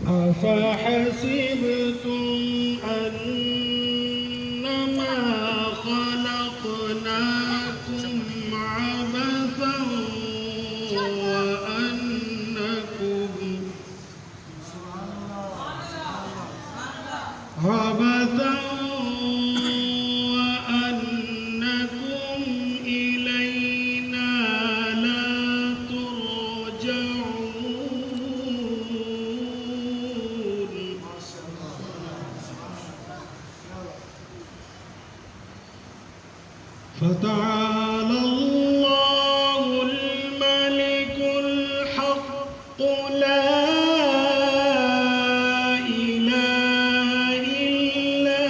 أفحسبتم أنما خلقناكم عبثا وأنكم إلينا لا ترجعون فتعالى الله الملك الحق لا إله إلا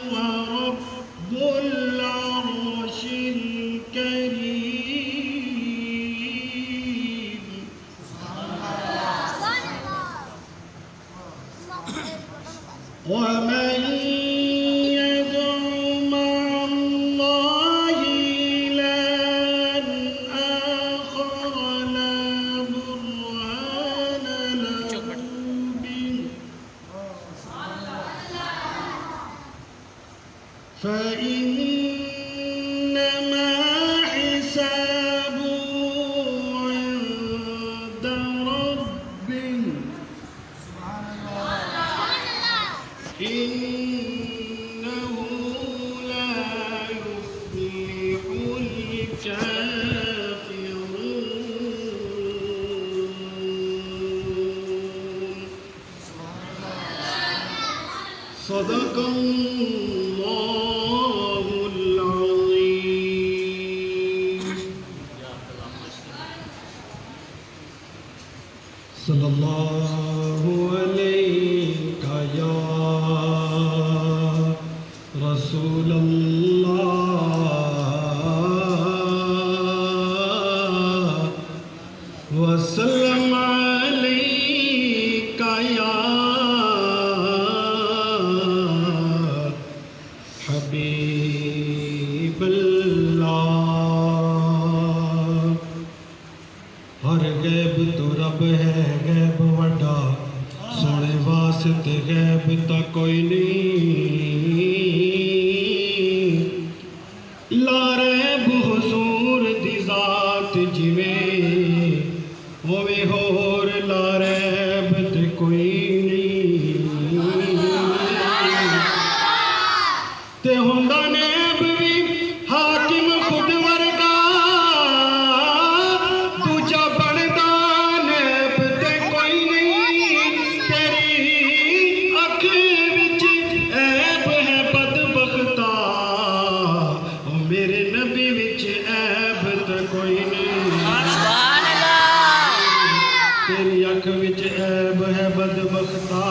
هو رب العرش الكريم ومن يدع مع الله إلها آخر لا برهان له به فإنما حسابه عند ربه إنه لا يفلح الكافرون صدق الله العظيم صلى الله عليك يا رسول الله وسلم عليك يا حبیب اللہ ہر غیب تو رب ہے غیب وڈا سونے واسطے غیب تا کوئی نہیں لا ریب حضور دی ذات جویں ہوے ہور لا ریب تے کوئی تے ہوندا نیب وی حاکم خود ورگا دوجا بندا نیب تے کوئی نہیں تیری اکھ وچ عیب ہے بدبختا او میرے نبی وچ عیب تے کوئی نہیں تیری اکھ وچ عیب ہے بدبختا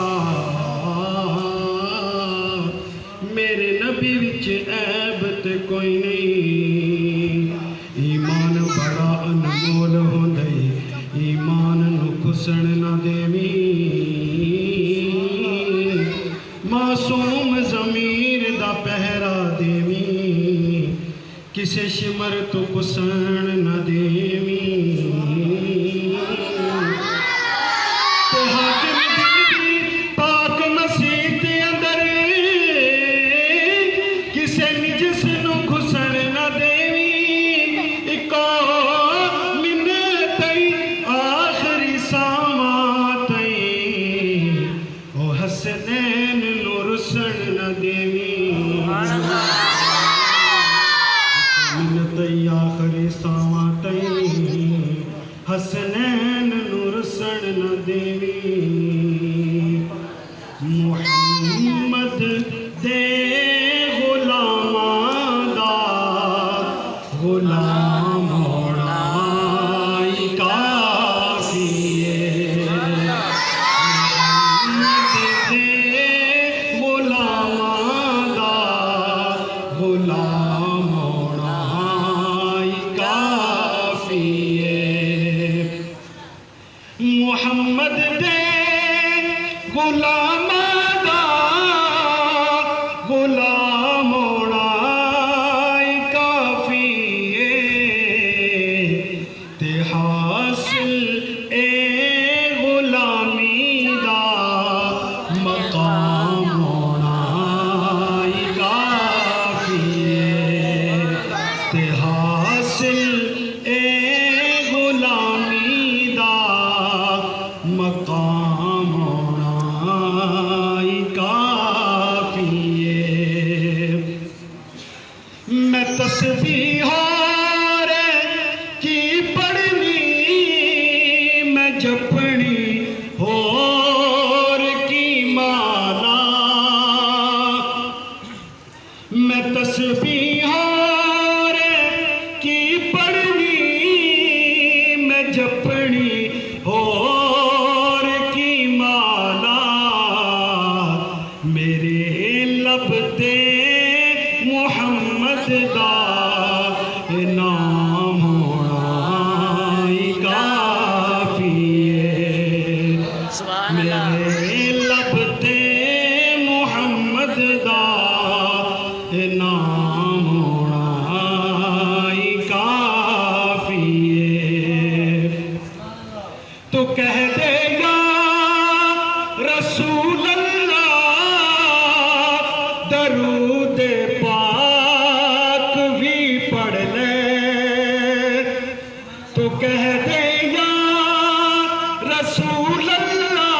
میرے نبی وچ عیب تے کوئی نہیں ایمان بڑا انمول ہوندا ہے ایمان نو کسن نہ دیویں معصوم ضمیر دا پہرا دیویں کسے شمر تو کسن نہ دیویں تے حاکم دل دی پاک مسیح دے اندر کسے نجس نو گھسن نہ دیویں اکو منت آخری سامات او حسنین نو رسن نہ دیویں منت آخری سامات حسنین نو رسن نہ دیویں محمد دے غلام ہونا ہی کافی ہے محمد دے غلام ہونا ہی کافی ہے محمد دے غلام غلام ہونا کافی ہے تے حاصل اے غلامی دا میں جپنی ہور کی مالا میں تسبیح ہور کی پڑھنی میں جپنی ہور کی مالا میرے لب تے محمد دا نام ہونا ہی کافی ہے میرے لب تے محمد دا نام ہونا ہی کافی ہے تو کہہ دے یا رسول اللہ درود پاک بھی پڑھ لے تو کہہ دے یا رسول اللہ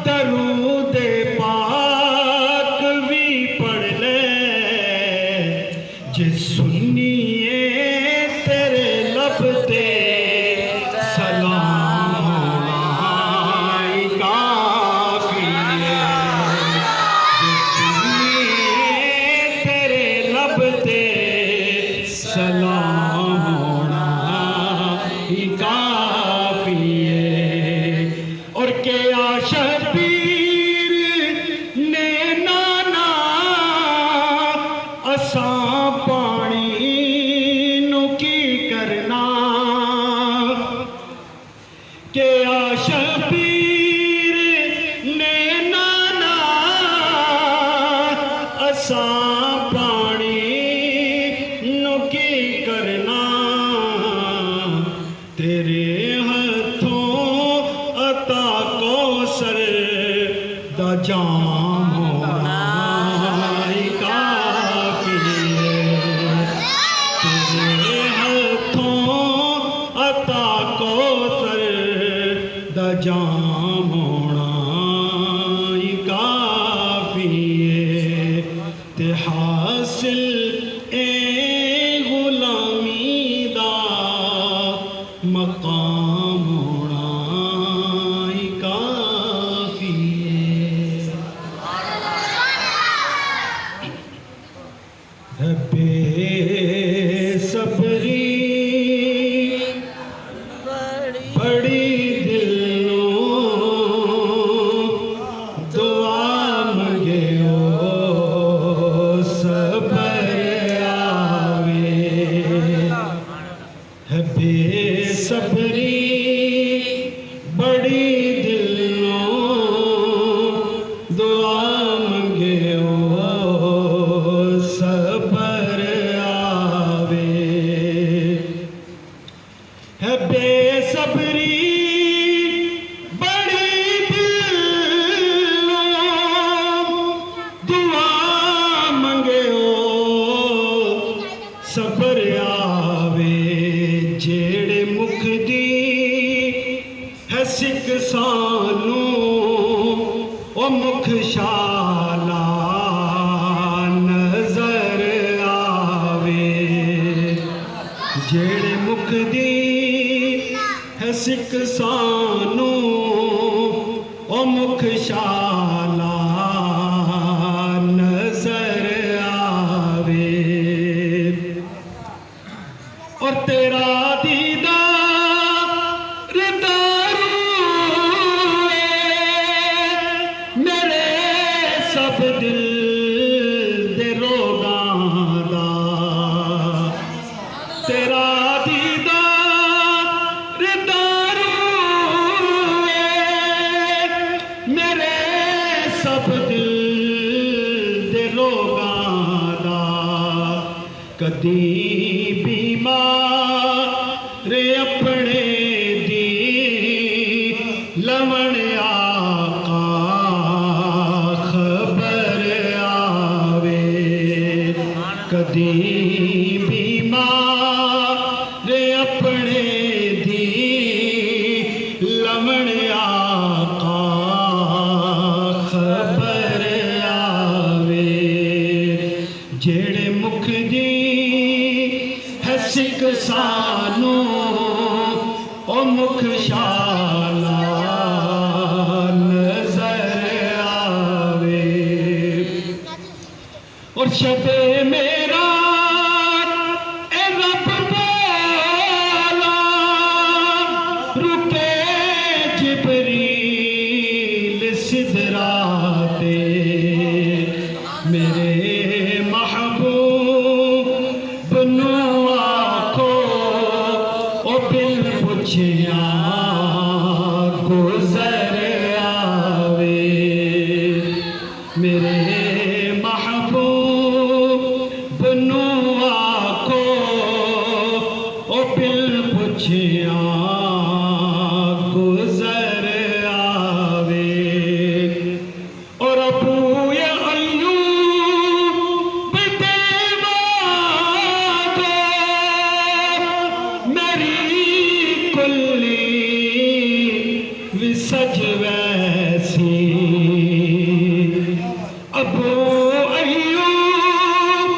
درود پاک بھی پڑھ لے جس سنیے تیرے لب تے سلام ہونا ہی کافی ہے جس سنیے تیرے لب تے سلام ہونا ہی کافی ہے اور کیا شبیر نے نانا اساں پانی نو کی کرنا کیا شبیر نے نانا اساں پانی نو کی کرنا تیرے ہتھوں عطا کوثر دا جام ہونا ہی کافی ہے تیرے ہتھوں عطا کوثر دا جام ہونا ہی کافی ہے تے حاصل اے غلامی دا مقام ہونا ہی کافی ہے بے صبری بڑی دلوں دعا منگے صبر آوے ہے بے صبری بڑی دلوں دعا منگے صبر آوے ہے بے صبری بڑی دلوں دعا منگے صبر آوے جیڑے مکھ دی ہے سکھ سانوں او مکھ شالا نظر آوے جیڑے مکھ دی ہے سکھ سانوں او مکھ شالا نظر آوے اور تیرا دیدار داروے میرے سب دل دے روگاں دا تیرا دیدار داروے میرے سب دل دے روگاں دا کدی بیمار اپنے دی لمن آقا خبر آوے کدی بیمار اپنے دی لمن آقا خبر آوے جیڑے مکھ دی ہے سکھ سانوں او مکھ شالا نظر آوے اور شب میرا اے رب بولا رکے جبریل سدراتے میرے محبوب بنو آنکھو او بل پچھیاں گزر آوے میرے محبوب بنو آنکھو او بل پچھیاں گزر آوے اور ابو ایوب دیواد میری کلی وسج ویسی ابو ایوب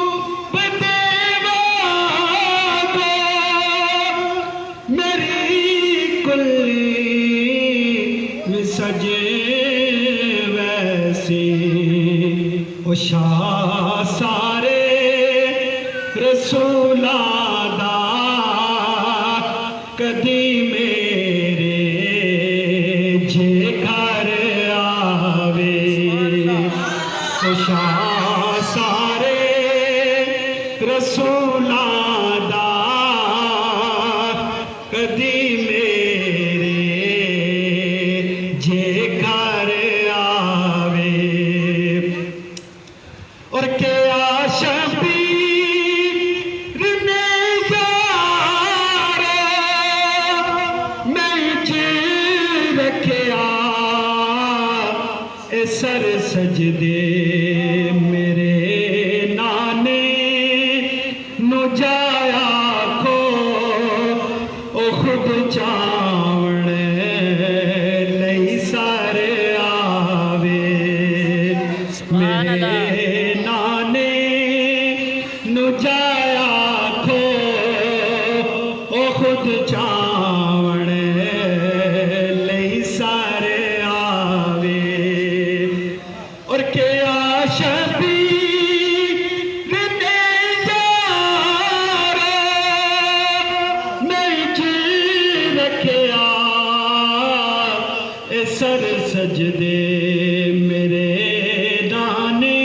دیواد میری کلی وسج ویسی او شاہ سارے رسولاں دا کدی میرے جے گھر آوے او شاہ سارے رسولاں دا کدی میرے جے گھر آوے اور کیا شبیر نے یار میں جی رکھیا اے سر سجدے میرے نانے نو جایا کو او خود چاون لئی سر آوے میرے نانے نو جایا کو او خود چاون لئی سر آوے اور کیا شبیر نے یار میں جی رکھیا اے سر سجدے میرے نانے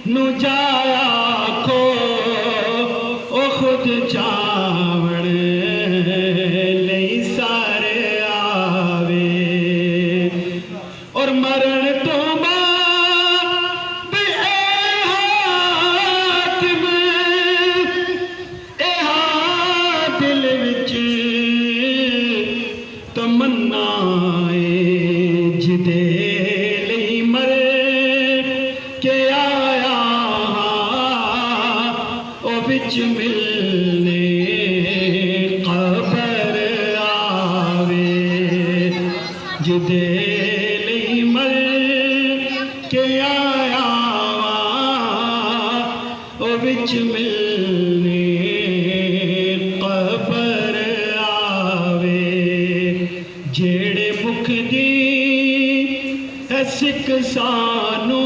نو جایا کو او خود چاون لئی سر آوے اور مرن تو بعد اے حاکم اے دل وچ تمنا جدے لئی مر کے آیا او بچ ملنے قبر آوے جدے لئی مر کے آیا او بچ ملنے قبر آوے جیڑے مکھ دی ہے سکھ سانو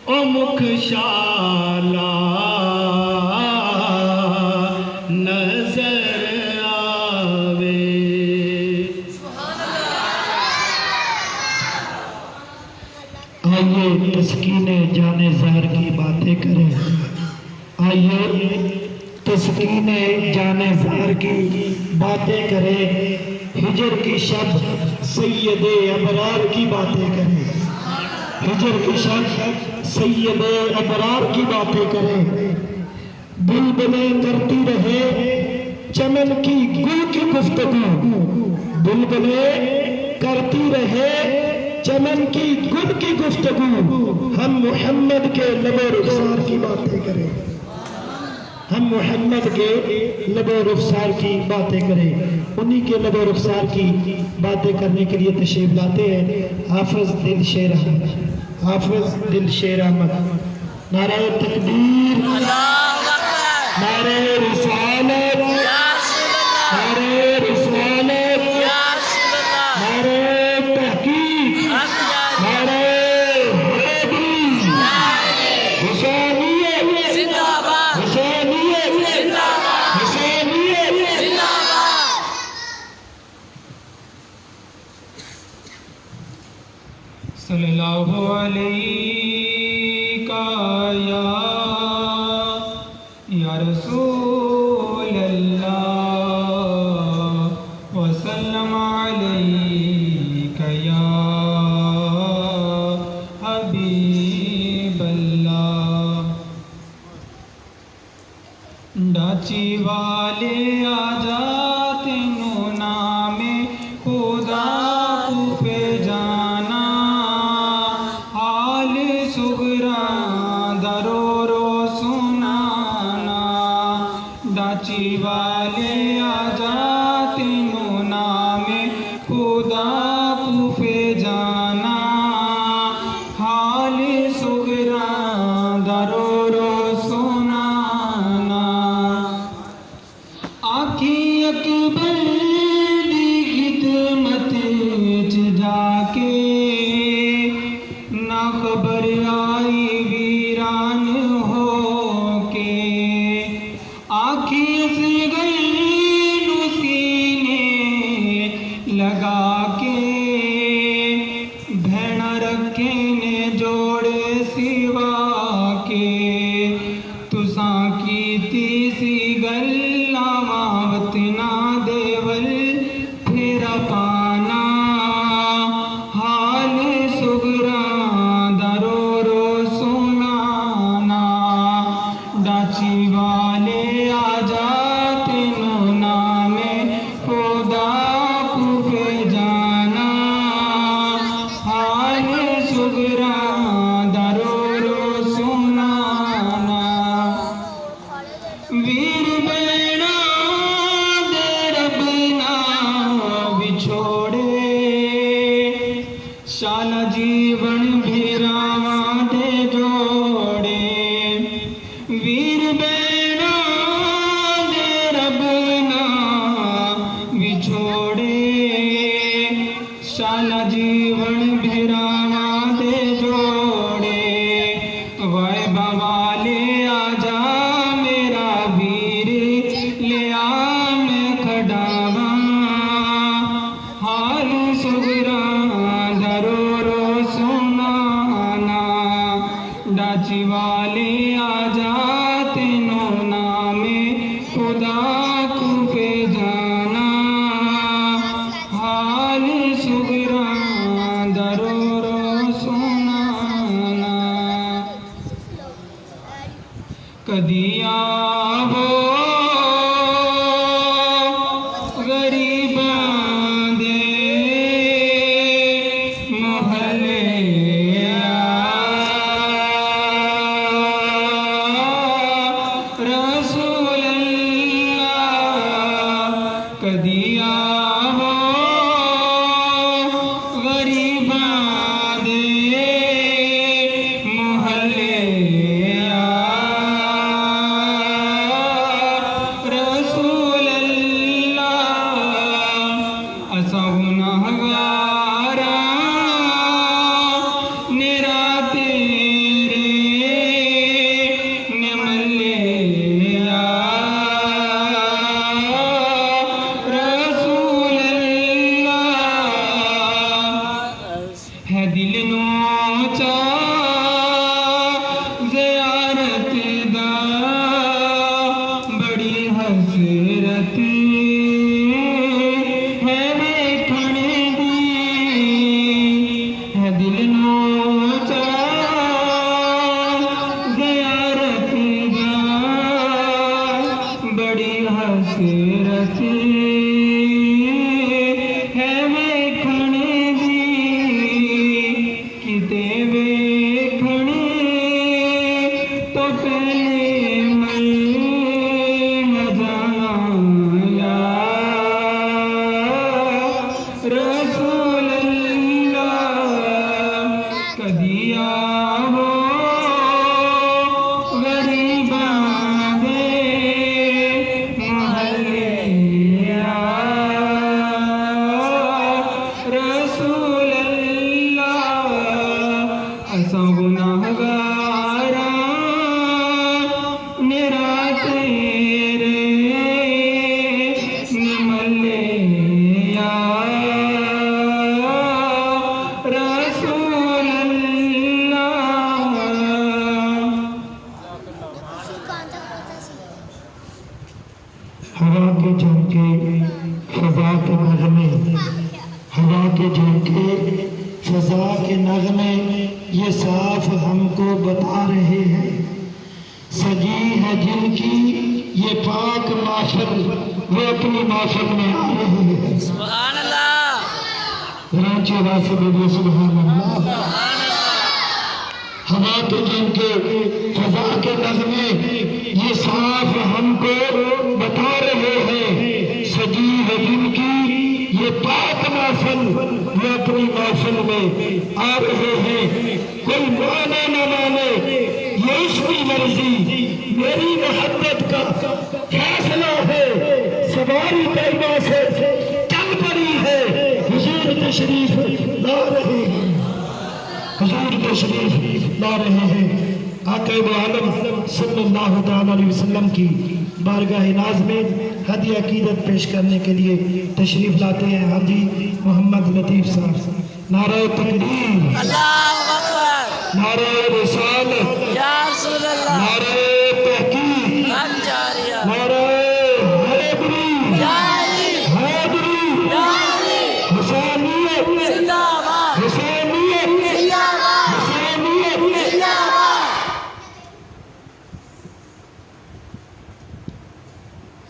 او مکھ شالا نظر آوے آئیے تسکین جان زہر کی باتیں کریں آئیے تسکین جان زہر کی باتیں کریں ہجر کی شب سید ابرار کی باتیں کریں ہجر کی شب سید ابرار کی باتیں کریں بلبلیں کرتی رہے چمن کی گل کی گفتگو بلبلیں کرتی رہے چمن کی گل کی گفتگو ہم محمد کے لب و رخسار کی باتیں کریں ہم محمد کے لب و رخسار کی باتیں کریں انہی کے لب و رخسار کی باتیں کرنے کے لیے تشریف لاتے ہیں حافظ دل شیر احمد حافظ دل شیر احمد نعرہ تکبیر نعرہ رسالت نعرہ صلی اللہ علیہ یا رسول اللہ وسلم علیک یا حبیب اللہ۔ ڈاچی والے آجا تینوں نام خدا کو پہ جانا، حال سغرا درو رو سنانا۔ ڈاچی والے آجا تینوں نام خدا کو پہ جانا، حال سغرا درو رو سنانا۔ آکھی اکبر دی خدمت چ جا کے، نہ خبر آئی ویران ہو کے۔ آکھی اصغر نو سینے لگا کے، بھیڑا رکھے نے جوڑے سوا کے۔ تساں کیتی سی گلاں وطنا دے ول پھیرا پانا، حال سغرا درو رو سنانا۔ ڈاچی والے آجا تینوں نام خدا کو پہ جانا، حال سغرا درو رو سنانا۔ ویر بینا دے رب نا بچھوڑے، شالا جیون بھیراواں دے جوڑے۔ ویر بینا دے رب نا بچھوڑے، شالا جیون بھیراواں دے جوڑے۔ وائے بوالے آجا میرا ویر لیا میں کھڑاواں، حال سغرا درو رو سنانا۔ ڈاچی والے آجا تینوں نام خدا کو پہ جانا، حال سغرا درو رو سنانا۔ کدی آوو غریباں دے محلے، رسول اللہ۔ کدی آوو غریباں دے محلے، رسول اللہ۔ اساں گناہگاراں نرا تیرے نے ملے، رسول اللہ۔ کے نغمے، ہوا کے جھونکے، فضا کے نغمے یہ صاف ہم کو بتا رہے ہیں، سجی ہے جن کی یہ پاک محفل، وہ اپنی محفل میں آ رہے ہیں۔ سبحان اللہ، رانچی آواز سے بولیے سبحان اللہ۔ ہوا کے جھونکے، فضا کے نغمے یہ صاف ہم کو بتا رہے ہیں، سجی ہے جن کی یہ پاک محفل، وہ اپنی محفل میں آ رہے ہیں۔ کوئی مانے نہ مانے یہ اس کی مرضی، میری محبت کا فیصلہ ہے، سواری طیبہ سے چل پڑی ہے، حضور تشریف لا رہے ہیں، حضور تشریف لا رہے ہیں۔ آقا دو عالم صلی اللہ تعالی علیہ وسلم کی بارگاہ ناز میں ہدیہ عقیدت پیش کرنے کے لیے تشریف لاتے ہیں حاجی محمد لطیف صاحب۔ نعرہ تکبیر، اللہ اکبر، نعرہ رسالت، یا رسول اللہ، نعرہ تحقیق، انجاریہ، نعرہ حیدری، یا علی، حیدری، یا علی، حسینیت، زندہ باد، حسینیت، زندہ باد، حسینیت۔ زندہ باد۔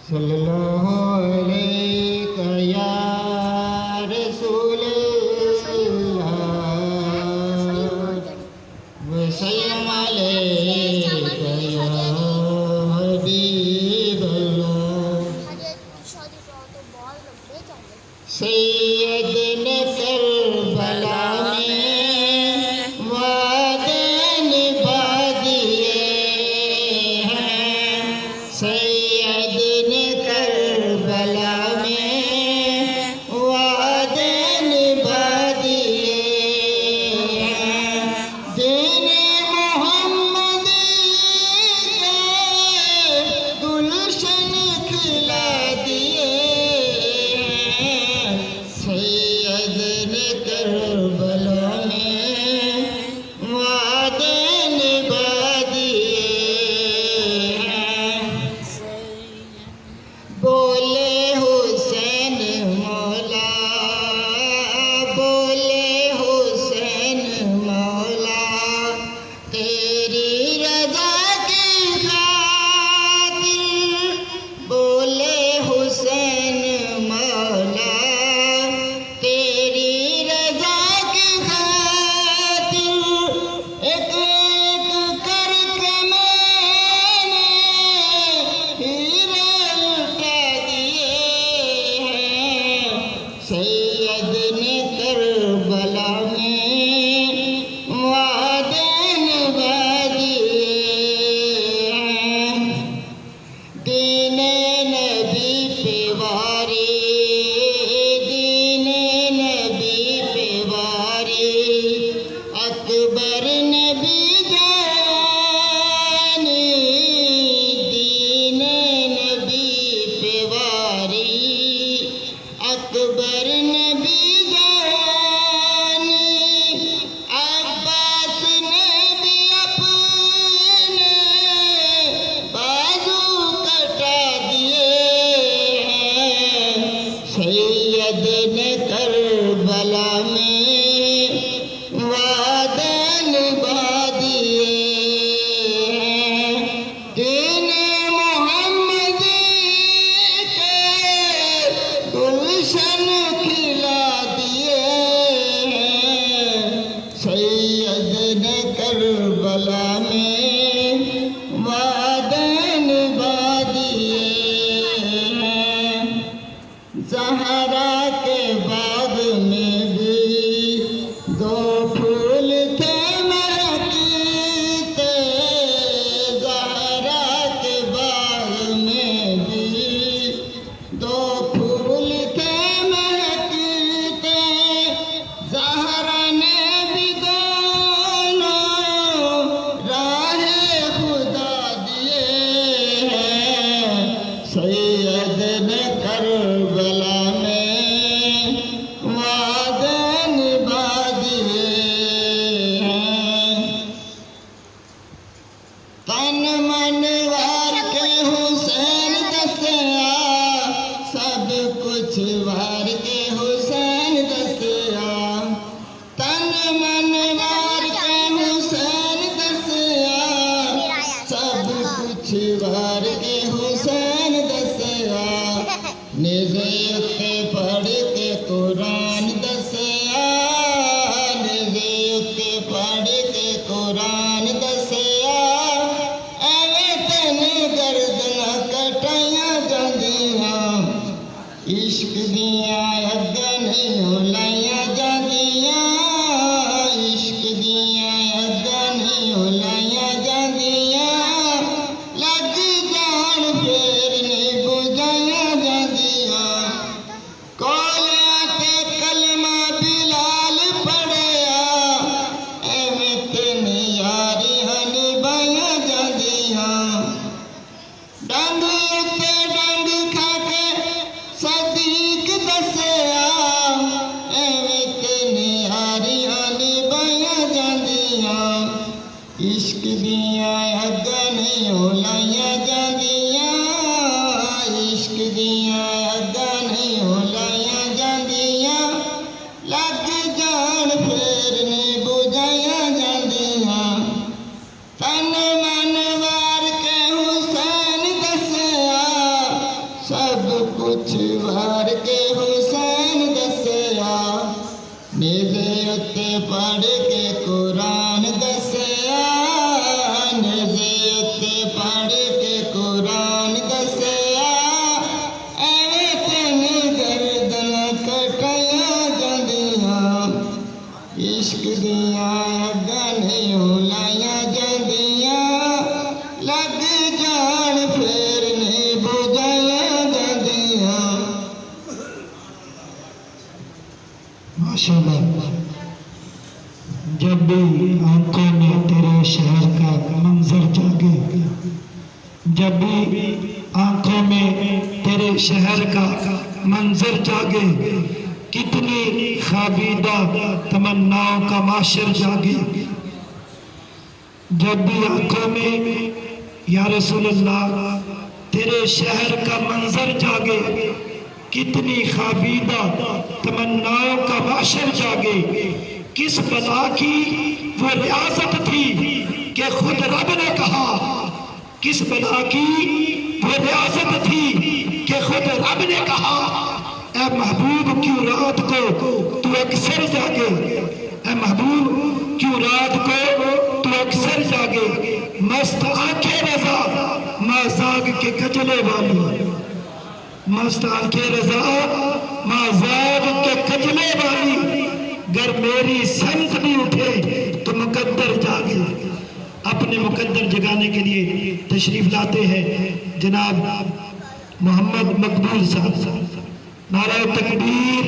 صلی اللہ علیہ یا رسول اللہ وسلم علیہ یا حبیب اللہ۔ سید نے کربلا میں وعدے نبھا دیے ہیں، سید نے کربلا میں وعدے نبھا دیے ہیں، دین محمد کے گلشن کھلا دیے ہیں، سید نے کربلا میں وعدے نبھا دیے ہیں۔ بولے حسین مولا، بولے حسین مولا، تیری رضا کی خاطر، بولے حسین مولا، تیری رضا کی خاطر، ایک ایک کر کے میں نے ہیرے لٹا دیے ہیں، سید نے کربلا میں وعدے نبھا دیے ہیں، دین نبی پہ واری، دین نبی پہ واری، اکبر نبی جانی، دین نبی پہ واری، اکبر نبی جانی، عباس نے بھی اپنے بازو کٹا دیے ہیں، سید نے کربلا میں وعدے نبھا دیے ہیں، دین محمد کے گلشن کھلا دیے ہیں، سید نے کربلا میں وعدے نبھا دیے ہیں، زہرا کے باغ میں بھی دو پھول تھے مہکتے، زہرا کے باغ میں بھی دو پھول تھے مہکتے، زہرا نے بھی دونوں راہ خدا دیے ہیں، سید نے کربلا میں وعدے کے حسین دسیا تن من وار کے حسین دسیا سب کچھ وار کے حسین دسیا نیزے اتے پڑھ کے قرآن دسیا نیزے اتے پڑھ کے قرآن دسیا ایویں تین گردناں کٹائیاں جاندیاں عشق دیاں اگاں نہیں لائیاں جاندیاں عشق دیاں اگاں نہیں لائیاں جاندیاں لگ جان پھر نہیں بجھائیاں جاندیاں کولیاں تے کلمہ بلال پڑھیا ایویں تین یاریاں نبھائیاں جاندیاں ڈنڈ اتے ڈنڈ کھا کے صدیق دسیا ایویں تین یاریاں نبھائیاں جاندیاں عشق دیاں اگاں نہیں لائیاں جاندیاں عشق دیاں اگاں نہیں لائیاں جاندیاں لگ جان پھر نہیں بجھائیاں جاندیاں تن من وار کے حسین دسیا سب کچھ وار کے حسین دسیا نیزے اتے پڑھ کے قرآن دسیا نیزے اتے پڑھ کے قرآن دسیا ایویں تین گردناں کٹائیاں جاندیاں عشق دیاں اگاں نہیں لائیاں جاندیاں لگ جان پھر نہیں بجھائیاں جاندیاں ماشاءاللہ جب بھی آنکھوں میں تیرے شہر کا منظر جاگے جب بھی آنکھوں میں تیرے شہر کا منظر جاگے کتنی خوابیدہ تمناؤں کا معاشر جاگے جب بھی آنکھوں میں یا رسول اللہ تیرے شہر کا منظر جاگے کتنی خوابیدہ تمناؤں کا معاشر جاگے کس بلا کی وہ ریاضت تھی کہ خود رب نے کہا کس بلا کی وہ ریاضت تھی کہ خود رب نے کہا اے محبوب کیوں رات کو تو اکثر جاگے اے محبوب کیوں رات کو تو اکثر جاگے مست آنکھیں رضا ماں زاگ کے کجلے والی مست آنکھیں رضا ماں زاگ کے کجلے والی گر میری سمت بھی اٹھے تو مقدر جاگے اپنے مقدر جگانے کے لیے تشریف لاتے ہیں جناب محمد مقبول صاحب نعرہ تکبیر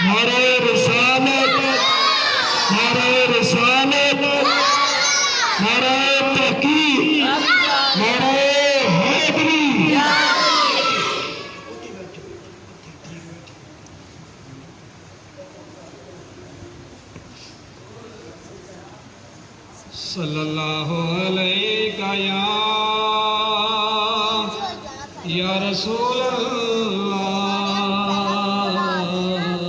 نعرہ رسالت نعرہ رسالت نعرہ تحقیق نعرہ حیدری صلی اللہ علیہ یا رسول اللہ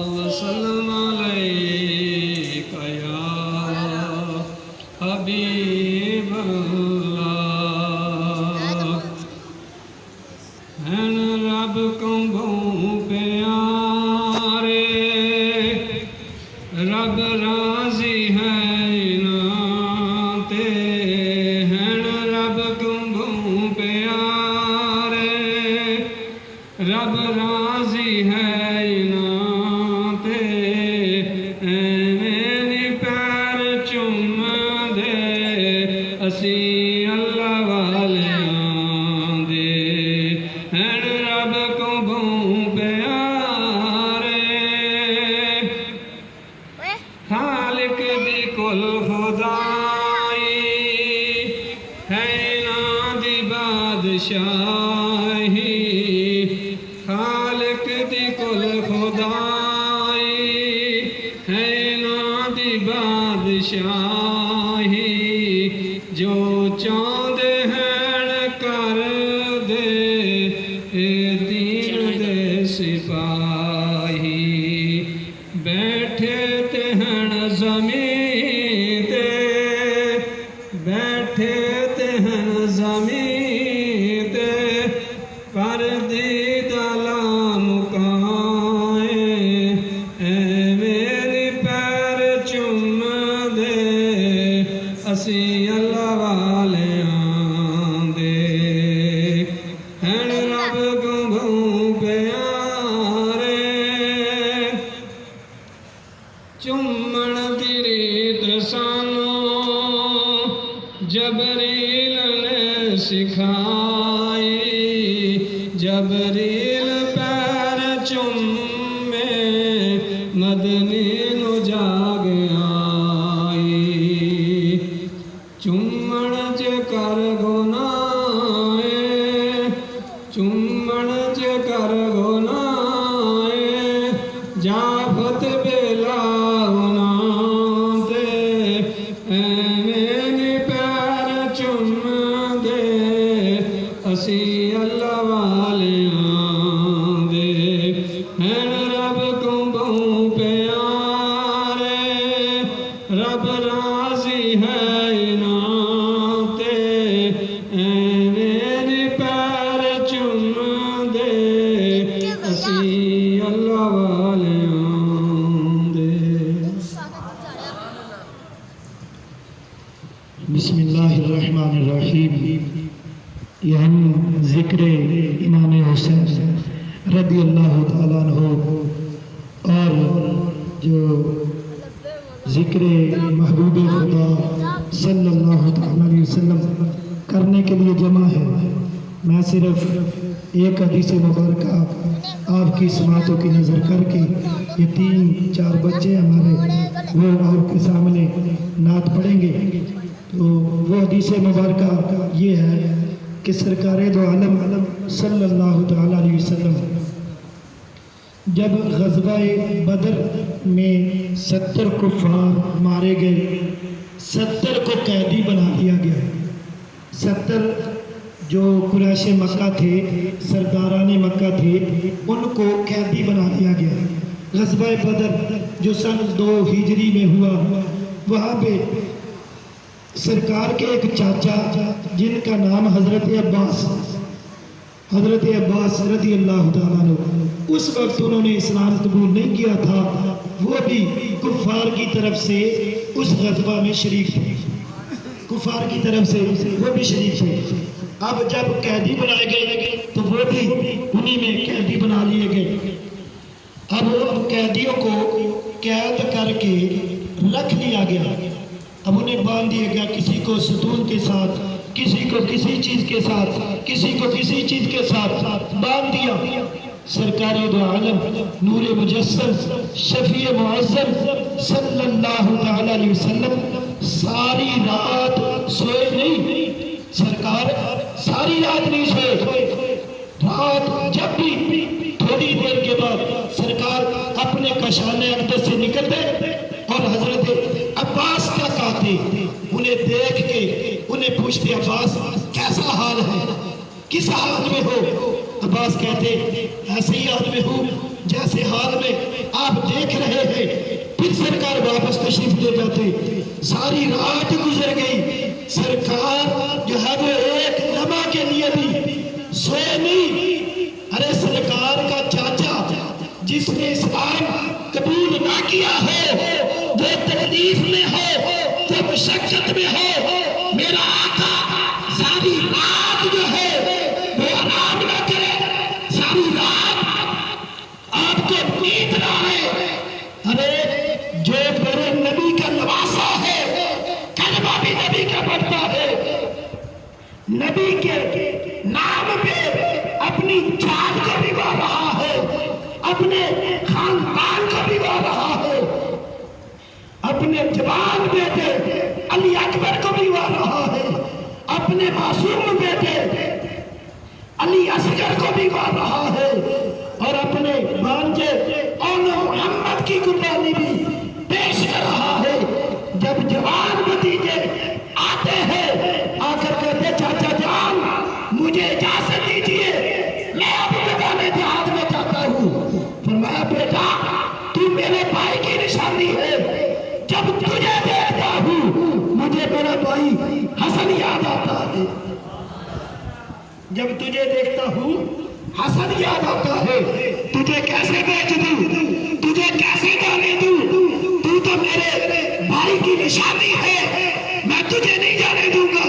وسلم علیہ یا حبیب اللہ ہیں رب کو بہوں پیارے رب راضی ہے رب راضی ہے تے میری پیر چوم دے اسی اللہ والیاں دے ہیں رب کو بہوں پیارے خالق دی کل خدائی ہے نا دی بادشاہی خالق دی کل خدائی ہے نا دی بادشاہی جو چاہتے ہیں کر دے اے دین دے سپاہی آئی بیٹھے تے ہن زمین تے بیٹھے تے ہن زمین تے پر دیدالا مکائیں میری پیر چوم دے اسی اللہ والیاں دے ہن رب گنگوں پیارے چومن دی ریت سانو جبریل نے سکھائی جبریل پیر چومے مدنی نو جاگ آئی چومن جے کر گناہ چومن جے کر گناہ جافت بیلا گناہ دے میری پیر چوم دے اسی اللہ والیاں دے ہن رب کنبوں پیارے رب راضی ہے انہاں تے میری پیر چوم دے اسی اللہ والیاں دے بسم اللہ الرحمن الرحیم یہ ہم ذکر امام حسین رضی اللہ تعالیٰ عنہ اور جو ذکر محبوب خدا صلی اللہ تعالیٰ علیہ وسلم کرنے کے لیے جمع ہے. میں صرف ایک حدیث مبارکہ آپ کی سماعتوں کی نظر کر کے یہ 3-4 بچے ہمارے وہ آپ کے سامنے نعت پڑھیں گے. تو وہ حدیث مبارکہ یہ ہے کہ سرکار دو عالم صلی اللہ تعالیٰ علیہ وسلم جب غزوہ بدر میں 70 کفار مارے گئے 70 کو قیدی بنا دیا گیا. 70 جو قریش مکہ تھے سرداران مکہ تھے ان کو قیدی بنا دیا گیا. غزوہ بدر جو سن 2 ہجری میں ہوا وہاں پہ سرکار کے ایک چاچا جن کا نام حضرت عباس رضی اللہ تعالیٰ عنہ اس وقت انہوں نے اسلام قبول نہیں کیا تھا وہ بھی کفار کی طرف سے اس غزوہ میں شریک تھے. کفار کی طرف سے وہ بھی شریک تھے. اب جب قیدی بنائے گئے تو وہ بھی انہی میں قیدی بنا لیے گئے. اب قیدیوں کو قید کر کے رکھ لیا گیا. اب انہیں باندھ دیا گیا کسی کو ستون کے ساتھ کسی کو کسی چیز کے ساتھ کسی کو کسی چیز کے ساتھ باندھ دیا. سرکار دو عالم نور مجسم شفیع معظم صلی اللہ تعالیٰ علیہ وسلم ساری رات سوئے نہیں. سرکار ساری رات نہیں سوئے. رات جب بھی تھوڑی دیر کے بعد سرکار اپنے کشان اقدس سے نکلتے اور حضرت عباس تک آتے انہیں دیکھ کے انہیں پوچھتے عباس کیسا حال ہے کس حال میں ہو. عباس کہتے ایسے ہی حال میں ہوں جیسے حال میں آپ دیکھ رہے ہیں. پھر سرکار واپس تشریف لے جاتے. ساری رات گزر گئی سرکار جو ہے وہ ایک لمحہ کے لیے بھی سوئے نہیں. ارے سرکار کا چاچا جس نے اسلام قبول نہ کیا ہو وہ تکلیف میں ہو وہ مشقت میں ہو میرا آقا ساری رات جو ہے وہ آرام نہ کرے ساری رات آپ کو نیند نہ آئے. ارے جو میرے نبی کا نواسا ہے کلمہ بھی نبی کا پڑھتا ہے نبی کے نام پہ اپنی جان کو بگا رہا ہے اپنے خاندان کو بگا رہا ہے اپنے جوان بیٹے علی اکبر کو بگا رہا ہے اپنے معصوم بیٹے علی اصغر کو بگا رہا ہے اور اپنے بھانجے اور محمد کی قربانی بھی پیش کر رہا ہے. جب جوان بھتیجے آتے ہیں آ کر کہتے چاچا جان مجھے اجازت دیجیے میں اب میدان جہاد میں جاتا ہوں. بیٹا تو میرے بھائی کی نشانی ہے، جب تجھے دیکھتا ہوں مجھے میرا بھائی حسن یاد آتا ہے، جب تجھے دیکھتا ہوں حسن یاد آتا ہے، تجھے کیسے بیچ دوں، تجھے کیسے جانے دوں، تو تو میرے بھائی کی نشانی ہے، میں تجھے نہیں جانے دوں گا۔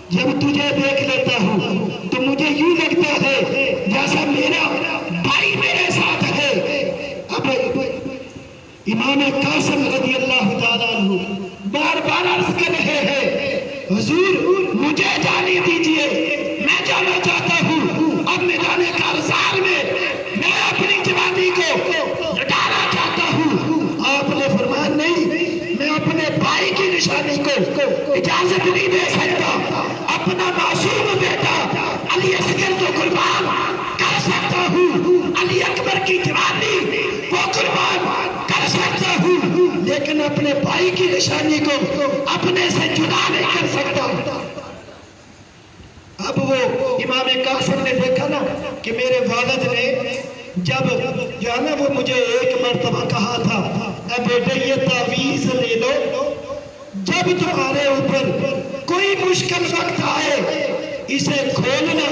جب تجھے دیکھ لیتا ہوں تو مجھے یوں لگتا ہے جیسا میرا بھائی میرے ساتھ ہے۔ اب امام قاسم رضی اللہ تعالیٰ عنہ بار بار عرض کر رہے ہیں حضور مجھے جانے دیجئے، میں جانا چاہتا ہوں، اب میدان کارزار میں میں اپنی جوانی کو لٹانا چاہتا ہوں۔ آپ نے فرمایا نہیں، میں اپنے بھائی کی نشانی کو اجازت نہیں دے سکتا، اپنا معصوم بیٹا علی اصغر کو قربان کر سکتا ہوں، علی اکبر کی جوانی وہ قربان کر سکتا ہوں، لیکن اپنے بھائی کی نشانی کو اپنے سے جدا نہیں کر سکتا۔ اب وہ امام قاسم نے دیکھا نا کہ میرے والد نے جب جو ہے نا وہ مجھے ایک مرتبہ کہا تھا اے بیٹے یہ تعویذ لے لو، جب تمہارے اوپر کوئی مشکل وقت آئے اسے کھولنا،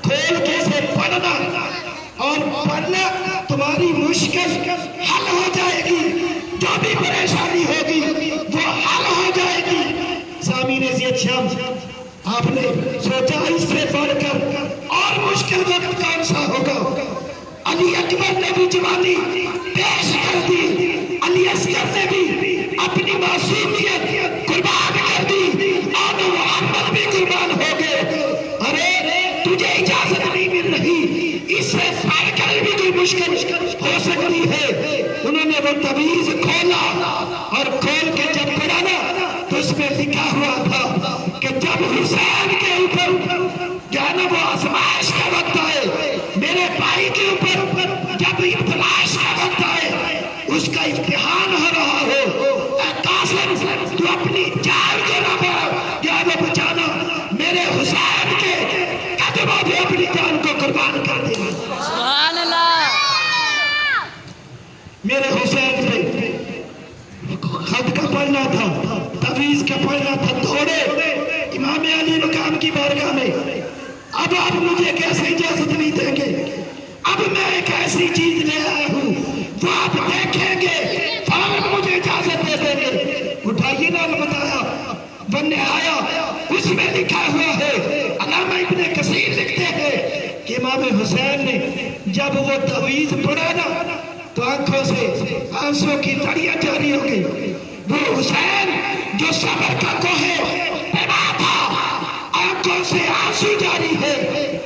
کھول کے اسے پڑھنا، اور پڑھنا تمہاری مشکل حل ہو جائے گی، جو بھی پریشانی ہوگی وہ حل ہو جائے گی۔ سامعین عزیز شام، آپ نے سوچا اس سے بڑھ کر اور مشکل وقت کون سا ہوگا؟ علی اکبر نے بھی جوانی پیش کر دی، علی اصغر نے بھی اپنی معصومیت قربان کر دی، اور محمد بھی قربان ہو گئے۔ ارے تجھے اجازت نہیں مل رہی، اس سے بڑھ کر بھی کوئی مشکل ہو سکتی ہے۔ انہوں نے وہ تعویذ کھولا اور کھول کے جب پڑھا نا تو اس میں لکھا ہوا تھا کہ جب حسین کے اوپر جو ہے نا وہ آزمائش کا وقت آئے، میرے بھائی کے اوپر جب ابتلاش کا وقت آئے، اس کا امتحان ہو رہا ہو، اے قاسم تو اپنی جان کو نہ بچانا، میرے حسین کے قدموں پہ اپنی جان کو قربان کر دینا۔ سبحان اللہ۔ میرے حسین پہ خط کا پڑھنا تھا، تعویذ کا پڑھنا تھا، دوڑے امام علی مقام کی بارگاہ میں، اب آپ مجھے کیسے اجازت نہیں دیں گے؟ اب میں ایک ایسی چیز لے آیا ہوں وہ آپ دیکھیں گے، فوراً مجھے اجازت دے دیں گے۔ اٹھائیے نام بتایا بننے آیا، اس میں لکھا ہوا ہے، علامہ ابن کثیر لکھتے ہیں کہ امام حسین نے جب وہ تعویذ پڑھا نا تو آنکھوں سے آنسوں کی دھاریاں جاری ہو گئی۔ وہ حسین جو صبر کا کوہ پیما تھا، آنکھوں سے آنسو جاری ہے،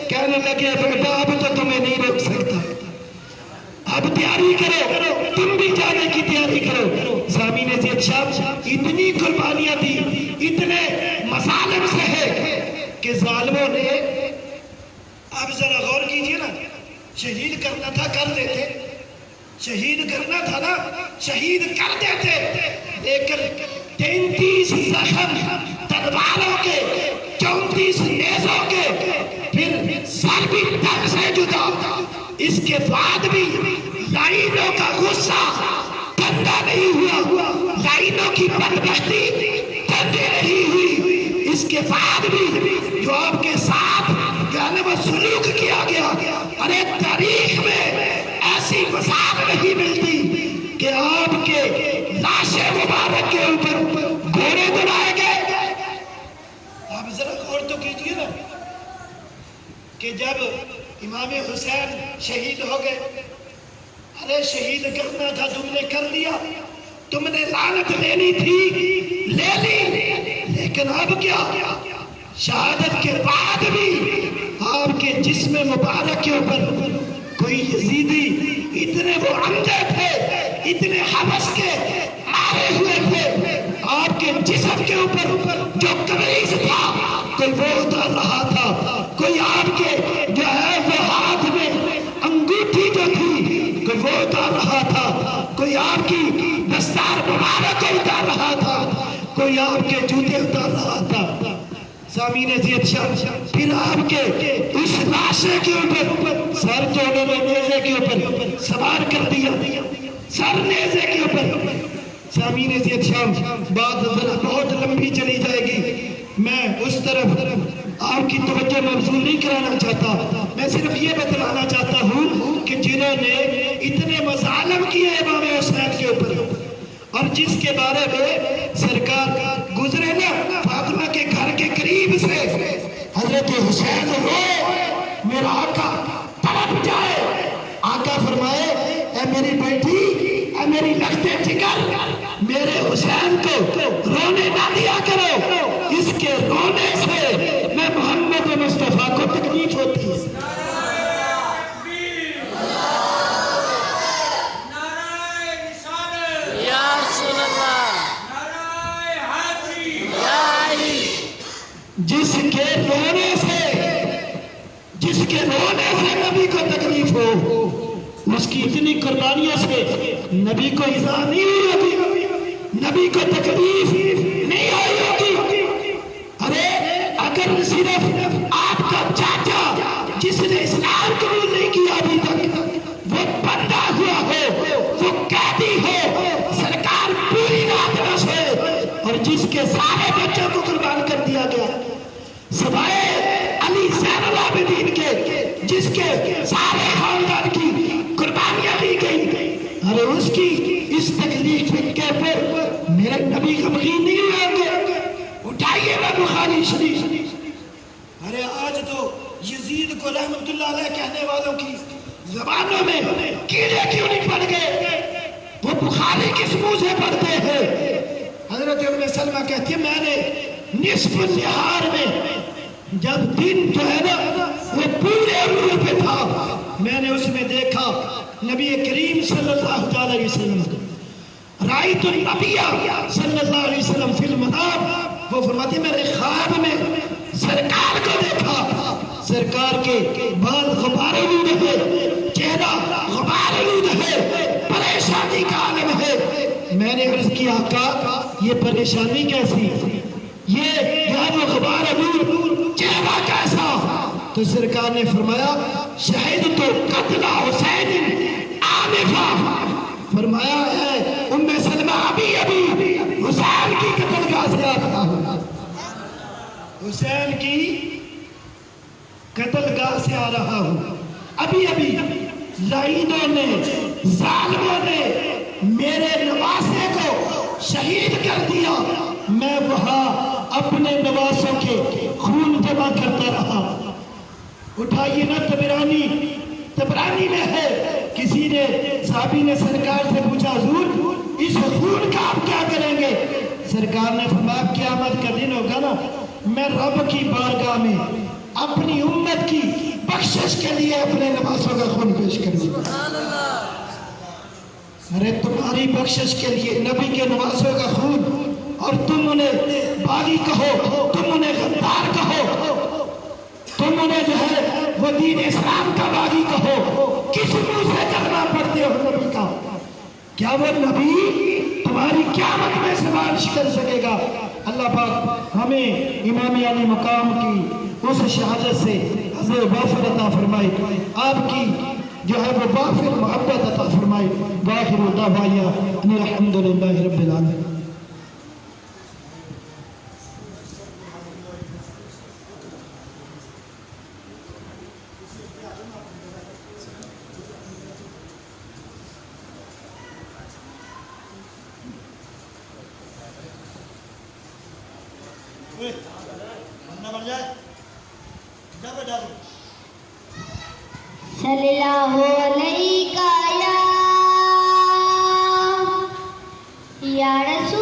کہنے لگے بیٹا اب تو تمہیں نہیں روک سکتا، اب تیاری کرو، تم بھی جانے کی تیاری کرو۔ سامعین عزیز شام، اتنی قربانیاں دی، اتنے مظالم سے ہے کہ ظالموں نے، اب ذرا غور کیجئے نا، شہید کرنا تھا کر دیتے، شہید کرنا تھا نا شہید کر دیتے، لیکن 33 زخم تلواروں کے، 34 نیزوں کے، پھر سر بھی تن سے جدا، اس کے بعد بھی لائنوں کا غصہ ٹھنڈا نہیں ہوا، لائنوں کی بدبختی ٹھنڈی نہیں ہوئی، اس کے بعد بھی جو آپ کے ساتھ وہ سلوک کیا گیا۔ ارے تاریخ میں ایسی مثال نہیں ملتی کہ آپ کے لاش مبارک کے اوپر گھوڑے دوڑائے گئے۔ آپ ذرا غور تو کیجئے نا کہ جب امام حسین شہید ہو گئے، ارے شہید کرنا تھا تم نے کر لیا، تم نے لعنت لینی تھی لے لی، لیکن اب کیا؟ شہادت کے بعد بھی آپ کے جسم مبارک کے اوپر کوئی یزیدی، اتنے وہ اندھے تھے، اتنے حبس کے مارے ہوئے تھے، آپ کے جسم کے اوپر جو قمیض تھا کوئی وہ اتار رہا تھا، کوئی آپ کے جو ہے وہ ہاتھ میں انگوٹھی جو تھی کوئی وہ اتار رہا تھا، کوئی آپ کی دستار مبارک کو اتار رہا تھا، کوئی آپ کے جوتے اتار رہا تھا۔ سامعین عزیز شاہ پھر آپ کے اس لاشے کے اوپر سر جو انہوں نے نیزے کے اوپر سوار کر دیا، سر نیزے کے اوپر. سامعین عزیز شاہ بات ذرا بہت لمبی چلی جائے گی، میں اس طرف آپ کی توجہ مبذول نہیں کرانا چاہتا، میں صرف یہ بتلانا چاہتا ہوں کہ جنہوں نے اتنے مظالم کیے امام حسین کے اوپر اور جس کے بارے میں سرکار گزرے نا فاطمہ کے گھر کے قریب سے، حضرت حسین رو میرا آقا تڑپ جائے، آقا فرمائے اے میری بیٹی، اے میری لختے جگر، میرے حسین کو رونے نہ دیا کرو، اس کے رونے سے میں محمد مصطفیٰ کو تکلیف ہوتی ہے. یا رسول اللہ، یا علی. جس کے رونے سے نبی کو تکلیف ہو، اس کی اتنی قربانیوں سے نبی کو ایذا نہیں ہوئی ہوگی، نبی کو تکلیف نہیں آئی ہوگی. ارے اگر صرف آپ کا چاچا جس نے اسلام قبول نہیں کیا ابھی تک وہ بندہ ہوا ہو، وہ قیدی ہو، سرکار پوری رات نہ سوئے، اور جس کے سارے بچوں کو قربان کر دیا گیا سوائے علی زین العابدین کے، جس کے سارے خاندان کی قربانیاں دی گئی، ارے اس کی اس تکلیف کے پر میرے نبی غمگین نہیں ہوں گے. اٹھائیے نا بخاری شریف. ارے آج تو یزید کو رحمت اللہ علیہ کہنے والوں کی زبانوں میں کیڑے کیوں نہیں پڑ گئے؟ وہ بخاری کس منہ سے پڑھتے ہیں؟ حضرت ام سلمہ کہتی ہے میں نے نصف نہار میں جب دن جو ہے نا وہ پورے عمر پہ تھا، میں نے اس میں دیکھا نبی کریم صلی اللہ علیہ وسلم کو، رائت النبی صلی اللہ علیہ وسلم فی المنام، وہ فرماتی میں نے خواب میں سرکار کو دیکھا، سرکار کے بال غبار آلود ہے، چہرہ غبار آلود ہے، پریشانی کا عالم ہے. میں نے عرض کیا آقا یہ پریشانی کیسی، یہ وہ غبار آلود چہرہ کیسا؟ تو سرکار نے فرمایا شہید تو قتل حسین آنفا، فرمایا ہے ام سلمہ ابھی حسین کی قتل گاہ سے آ رہا ہوں، حسین کی قتل گاہ سے آ رہا ہوں، ابھی لعینوں نے ظالموں نے میرے نواسے کو شہید کر دیا، میں وہاں اپنے نواسوں کے خون جمع کرتا رہا. اٹھائیے نا تبرانی میں ہے، کسی نے صحابی نے سرکار سے پوچھا حضور اس خون کا آپ کیا کریں گے؟ سرکار نے فرمایا قیامت کا دن ہوگا نا میں رب کی بارگاہ میں اپنی امت کی بخشش کے لیے اپنے نواسوں کا خون پیش کر دوں گا. ارے تمہاری بخشش کے لیے نبی کے نواسوں کا خون، اور تم انہیں باغی کہو، تم انہیں غدار کہو، تم انہیں جو ہے وہ دین اسلام کا باغی کہو، کس منہ سے کرنا پڑتے ہو نبی کا؟ کیا وہ نبی تمہاری قیامت میں سفارش کر سکے گا؟ اللہ پاک ہمیں امام علی مقام کی اس شہادت سے حضرت وافر عطا فرمائے، آپ کی جو ہے وہ وافر محبت عطا فرمائے. وآخر دعوانا ان الحمدللہ رب العالمین. صلی اللہ علیہ یا رسول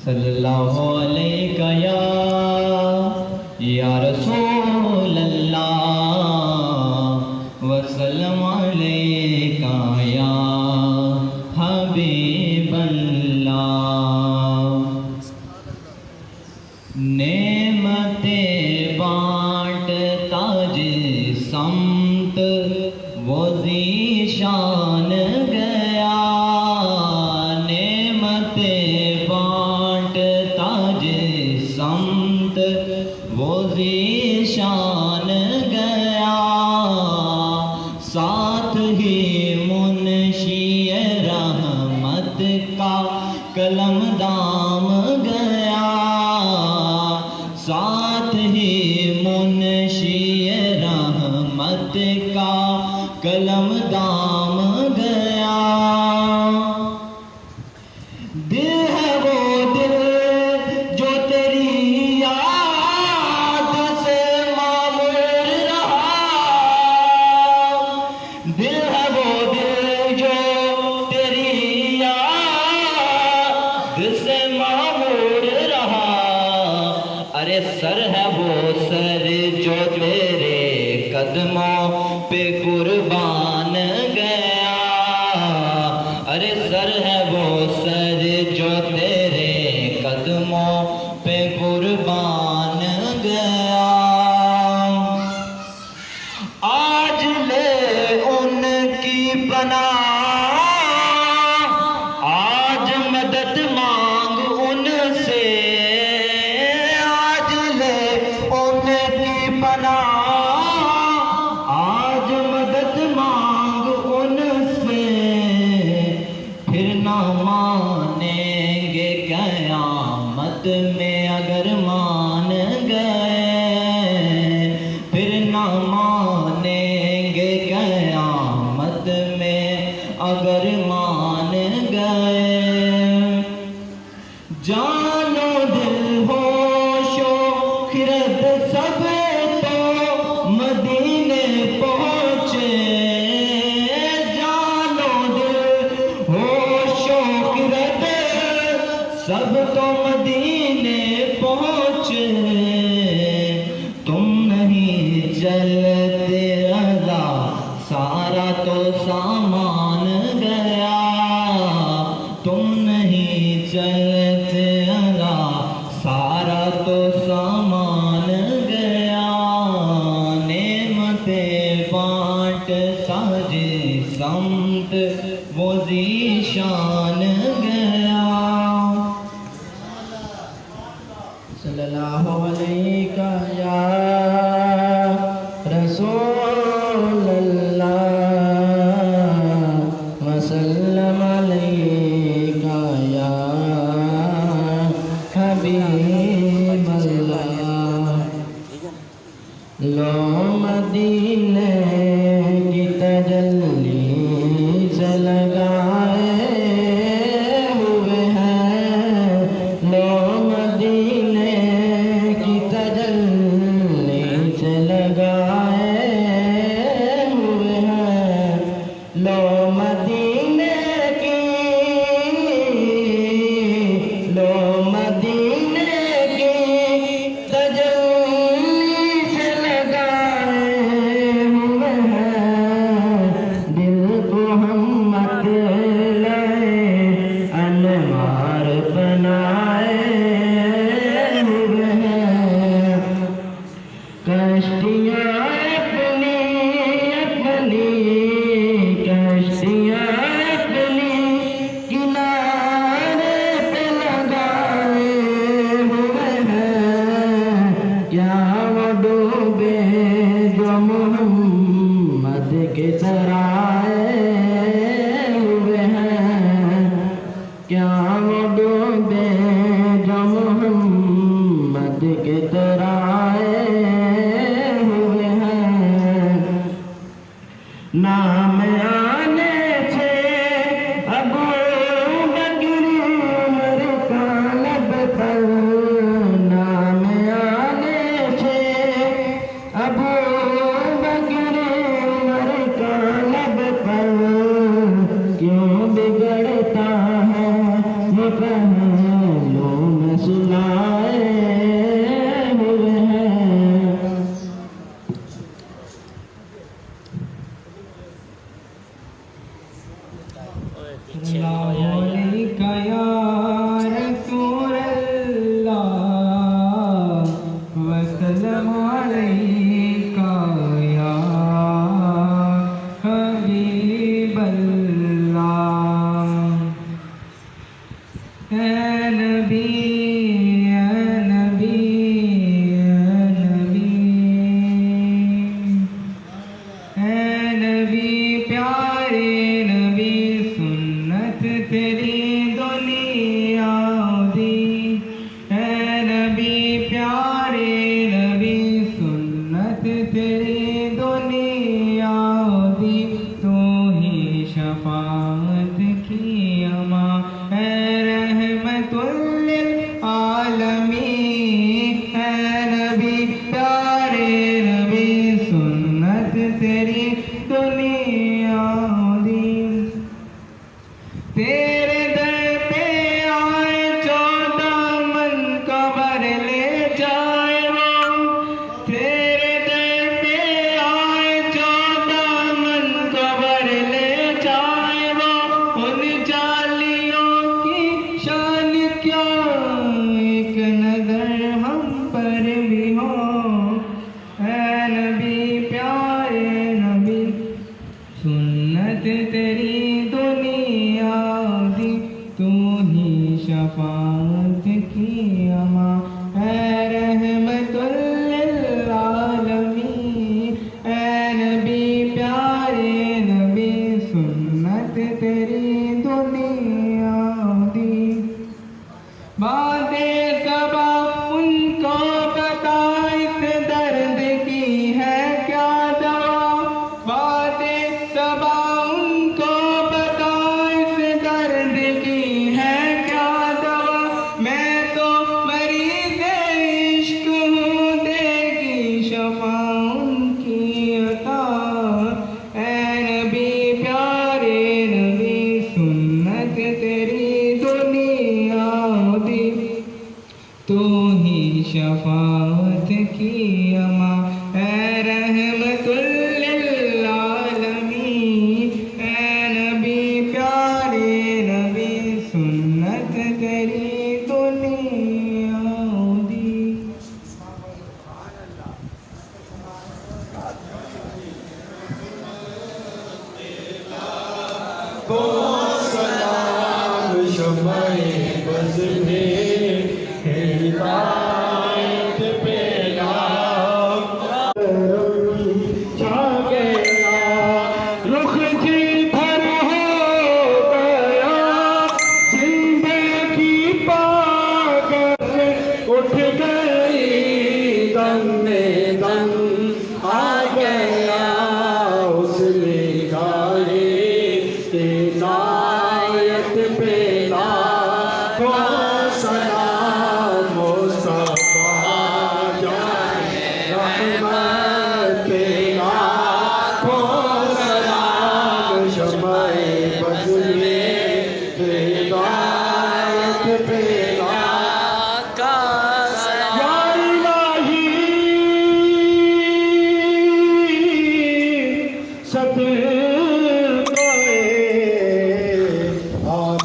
صلی اللہ علیہ یا رسول اللہ وسلم علیہ یا حبیب اللہ نعمتیں بانٹتا جس سمت وہ ذیشان گیا نعمتیں بانٹتا جس سمت وہ ذیشان گیا ساتھ ہی منشی رحمت کا قلم دام گیا ساتھ ہی منشی رحمت کا قلم دام گیا دل ہے وہ دل جو تیری یاد سے معمور رہا دل ہے وہ دل جو تیری یاد سے معمور رہا ارے سر ہے وہ سر جو تیرے قدموں پہ قربان گیا ارے سر ہے وہ سر جو تیرے قدموں پہ قربان گیا آج لے ان کی پناہ آج مدد مانگ ان سے آج لے ان کی پناہ آج مدد مانگ ان سے پھر نہ مانیں گے قیامت میں اگر مان گئے پھر نہ مانیں گے قیامت میں اگر مان گئے جان و دل ہوش و خرد سب تو مدینے پہنچے جان و دل ہوش و خرد سب تو مدینے پہنچے تم نہیں چلتے رضا سارا تو سامان گیا تم نہیں چلتے رضا سارا تو سامان گیا نعمتیں بانٹتا جس سمت وہ ذیشان گیا صلی اللہ علیہ یا رسول اللہ وسلم علیہ یا حبیب اللہ لو مدینے کی تجلی سے لگائے ہوئے ہیں لو مدینے کی تجلی سے لگائے ہوئے ہیں لو مدینے کی لو مدینے کی تجلی سے لگائے ہوئے ہیں دل کو ہم مت لائے انوار بنائے ہوئے ہیں کشتیاں اپنی اپنی کشتیاں اپنی کنارے پہ لگائے ہوئے ہیں کیا وہ ڈوبے جو محمد کے سرائے ہوئے ہیں کیا وہ ڈوبے جو محمد کے سرائے ہوئے ہیں تیری دنیا دی تو ہی شفاعت کی اما اے رحمت للعالمین اے نبی پیارے نبی سنت تیری دنیا دی تیرے در پہ آئے 14 من قبر لے جائے وہ تیرے در پہ آئے 14 من قبر لے جائے وہ ان جالیوں کی شان کیا ایک نظر ہم پر بھی ہو اے نبی پیارے نبی سنت تیری دنیا دی تو ہی شفاعت کی اما اے رحمت للعالمین اے نبی پیارے نبی سنت تیری دنیا دی باتیں صبا ان کو بتا اس درد کی ہے کیا دوا باتیں صبا ان کو بتا اس درد کی ہے کیا دوا میں تو مریض عشق ہوں دے گی شفا ان کی عطا اے نبی پیارے نبی سنت تیری دنیا دی تو ہی شفاعت کی اما اے رحمت للعالمین اے نبی پیارے نبی سنت تیری دنیا دی سلام شمع بز میں ہدایت پیدا چھا گیا رخ جدھر ہو گیا زندگی پاگل اٹھ گئی دم میں دم آ گیا اس نے گائے عنایت پہ لاکھوں سلام مصطفیٰ جان رحمت پہ لاکھوں سلام شمع بز میں ہدایت پہ کا سلام یا الہی صدقے آب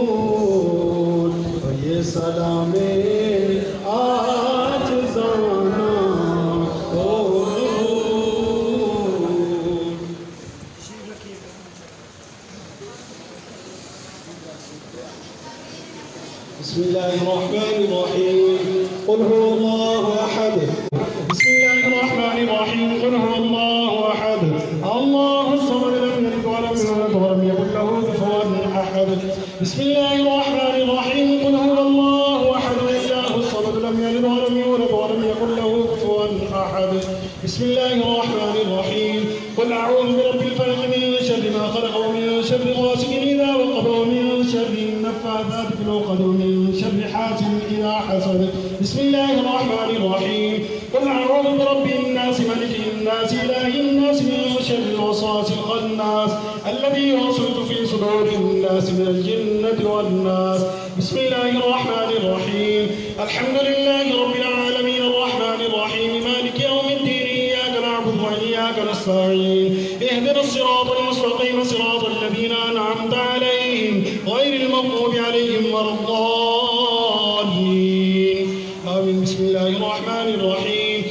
رسول یہ سلام آج زانا بسم الله الرحمن الرحيم قل هو الله أحد بسم الله الرحمن الرحيم قل هو الله أحد الله الصمد لم يلد ولم يولد ولم يكن له كفوا أحد بسم الله الرحمن الرحيم قل هو الله أحد الله الصمد لم يلد ولم يولد ولم يكن له كفوا أحد بسم الله الرحمن الرحيم قل أعوذ برب الفلق من شر ما خلق ومن شر غاسق إذا وقب ومن شر النفاثات في العقد ومن شر حاسد إذا حسد بسم الله الرحمن الرحيم قل أعوذ برب الناس ملك الناس إله الناس من شر الوسواس الخناس الذي يوسوس في صدور الناس من الجنة والناس بسم الله الرحمن الرحيم الحمد لله رب العالمين الرحمن الرحيم مالك يوم الدين إياك نعبد وإياك نستعين اهدنا الصراط المستقيم صراط الذين أنعمت عليهم غير المغضوب عليهم ولا الضالين آمين بسم الله الرحمن الرحيم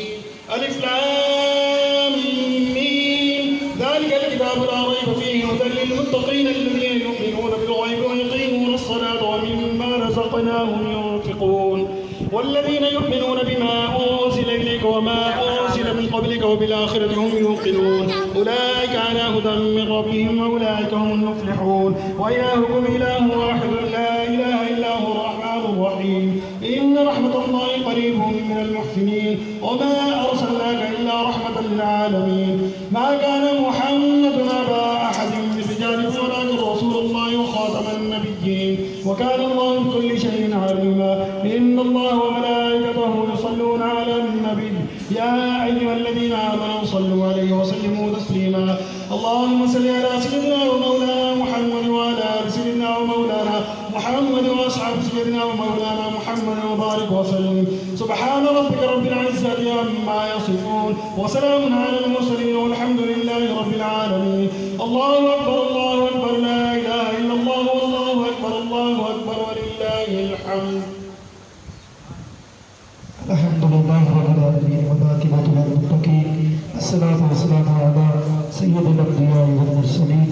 ألف لام ميم ذلك الكتاب لا ريب فيه هدى للمتقين الذين يؤمنون بالغيب ويقيمون الصلاة ومما رزقناهم ينفقون والذين يؤمنون بما أنزل إليك وما أنزل من قبلك وبالآخرة هم يوقنون أولئك على هدى من ربهم وأولئك هم المفلحون وإلهكم إله واحد لا إله إلا هو الرحمن الرحيم إن رحمة الله قريب من المحسنين العالمين وما أرسلناك إلا رحمة للعالمين ما كان محمد أبا أحد من رجالكم ولكن رسول الله وخاتم النبيين وكان الله بكل شيء عليما إن الله وملائكته يصلون على النبي يا أيها الذين آمنوا صلوا عليه وسلموا تسليما اللهم صل على سيدنا ومولانا محمد وعلى آل سيدنا ومولانا محمد وأصحاب سيدنا ومولانا محمد وبارك وسلم سبحان ربك رب العزة عما يصفون وسلام على المرسلين والحمد لله رب العالمين الله أكبر لا إله إلا الله والله أكبر ولله الحمد الحمد لله رب العالمين والعاقبة للمتقين الصلاة والسلام على سيد الأنبياء والمرسلين